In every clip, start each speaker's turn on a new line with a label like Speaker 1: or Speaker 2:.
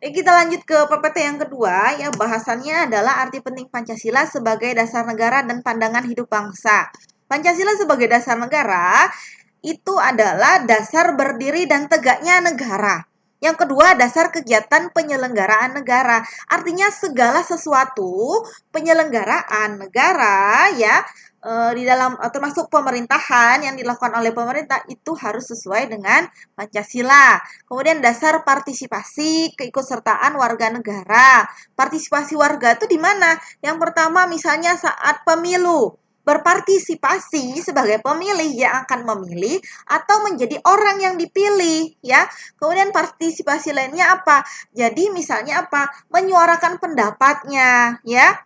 Speaker 1: Kita lanjut ke PPT yang kedua, ya bahasannya adalah arti penting Pancasila sebagai dasar negara dan pandangan hidup bangsa. Pancasila sebagai dasar negara itu adalah dasar berdiri dan tegaknya negara. Yang kedua, dasar kegiatan penyelenggaraan negara. Artinya segala sesuatu penyelenggaraan negara ya di dalam termasuk pemerintahan yang dilakukan oleh pemerintah itu harus sesuai dengan Pancasila. Kemudian dasar partisipasi keikutsertaan warga negara. Partisipasi warga itu di mana? Yang pertama misalnya saat pemilu, berpartisipasi sebagai pemilih yang akan memilih atau menjadi orang yang dipilih ya. Kemudian partisipasi lainnya apa? Jadi misalnya apa? Menyuarakan pendapatnya ya.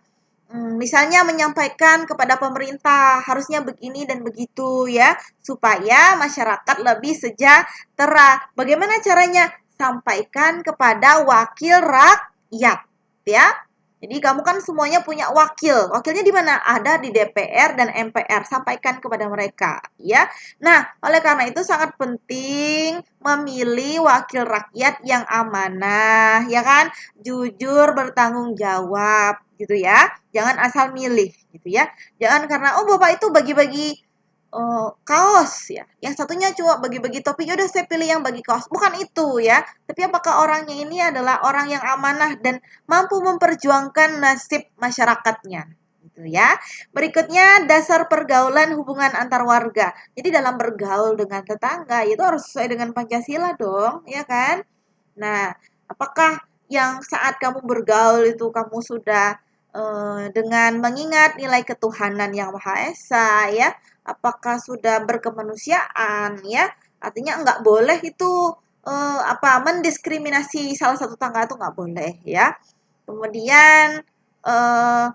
Speaker 1: Misalnya menyampaikan kepada pemerintah harusnya begini dan begitu ya, supaya masyarakat lebih sejahtera. Bagaimana caranya? Sampaikan kepada wakil rakyat ya. Jadi kamu kan semuanya punya wakil. Wakilnya di mana? Ada di DPR dan MPR. Sampaikan kepada mereka, ya. Nah, oleh karena itu sangat penting memilih wakil rakyat yang amanah, ya kan? Jujur, bertanggung jawab, gitu ya. Jangan asal milih, gitu ya. Jangan karena Bapak itu bagi-bagi kaos ya. Yang satunya cuma bagi-bagi topi, ya udah saya pilih yang bagi kaos. Bukan itu ya. Tapi apakah orangnya ini adalah orang yang amanah dan mampu memperjuangkan nasib masyarakatnya gitu ya. Berikutnya dasar pergaulan hubungan antar warga. Jadi dalam bergaul dengan tetangga itu harus sesuai dengan Pancasila dong, ya kan? Nah, apakah yang saat kamu bergaul itu kamu sudah dengan mengingat nilai ketuhanan yang Maha Esa ya? Apakah sudah berkemanusiaan ya? Artinya nggak boleh itu mendiskriminasi salah satu tetangga itu nggak boleh ya. Kemudian eh,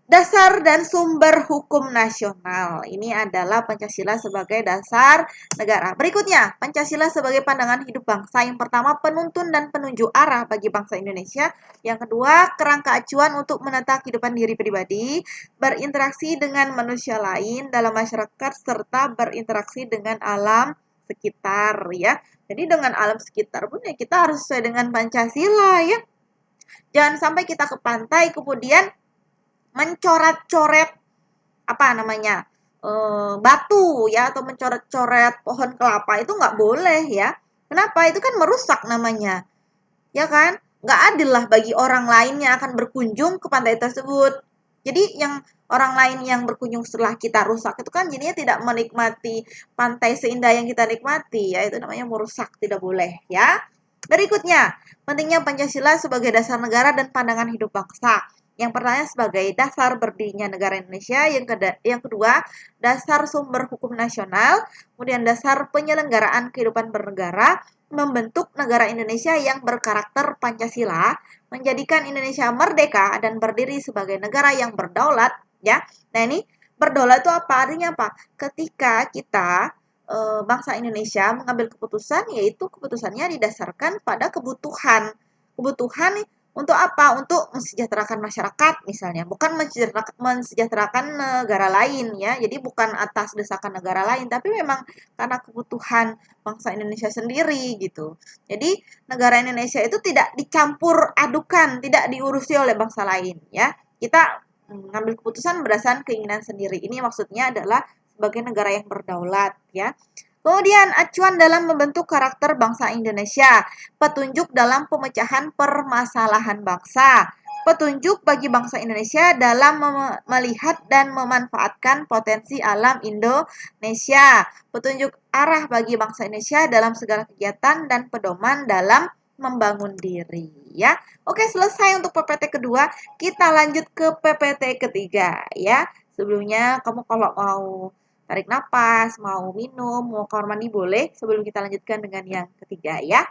Speaker 1: dasar dan sumber hukum nasional. Ini adalah Pancasila sebagai dasar negara. Berikutnya, Pancasila sebagai pandangan hidup bangsa. Yang pertama, penuntun dan penunjuk arah bagi bangsa Indonesia. Yang kedua, kerangka acuan untuk menata kehidupan diri pribadi, berinteraksi dengan manusia lain dalam masyarakat, serta berinteraksi dengan alam sekitar ya. Jadi dengan alam sekitar pun ya kita harus sesuai dengan Pancasila ya. Jangan sampai kita ke pantai kemudian mencoret-coret apa namanya batu ya atau mencoret-coret pohon kelapa itu nggak boleh ya. Kenapa? Itu kan merusak namanya, ya kan? Nggak adil lah bagi orang lain yang akan berkunjung ke pantai tersebut. Jadi yang orang lain yang berkunjung setelah kita rusak itu kan jadinya tidak menikmati pantai seindah yang kita nikmati ya, itu namanya merusak, tidak boleh ya. Berikutnya, pentingnya Pancasila sebagai dasar negara dan pandangan hidup bangsa. Yang pertama sebagai dasar berdirinya negara Indonesia, yang kedua dasar sumber hukum nasional, kemudian dasar penyelenggaraan kehidupan bernegara, membentuk negara Indonesia yang berkarakter Pancasila, menjadikan Indonesia merdeka dan berdiri sebagai negara yang berdaulat, ya. Nah, ini berdaulat itu apa? Artinya apa? Ketika kita bangsa Indonesia mengambil keputusan, yaitu keputusannya didasarkan pada kebutuhan. Kebutuhan untuk apa? Untuk mensejahterakan masyarakat misalnya, bukan mensejahterakan negara lain ya. Jadi bukan atas desakan negara lain, tapi memang karena kebutuhan bangsa Indonesia sendiri gitu. Jadi negara Indonesia itu tidak dicampur adukan, tidak diurusi oleh bangsa lain ya. Kita mengambil keputusan berdasarkan keinginan sendiri. Ini maksudnya adalah sebagai negara yang berdaulat ya. Kemudian acuan dalam membentuk karakter bangsa Indonesia, petunjuk dalam pemecahan permasalahan bangsa, petunjuk bagi bangsa Indonesia dalam melihat dan memanfaatkan potensi alam Indonesia, petunjuk arah bagi bangsa Indonesia dalam segala kegiatan dan pedoman dalam membangun diri ya. Oke, selesai untuk PPT kedua, kita lanjut ke PPT ketiga ya. Sebelumnya kamu kalau mau tarik napas, mau minum, mau kamar mandi boleh sebelum kita lanjutkan dengan yang ketiga ya.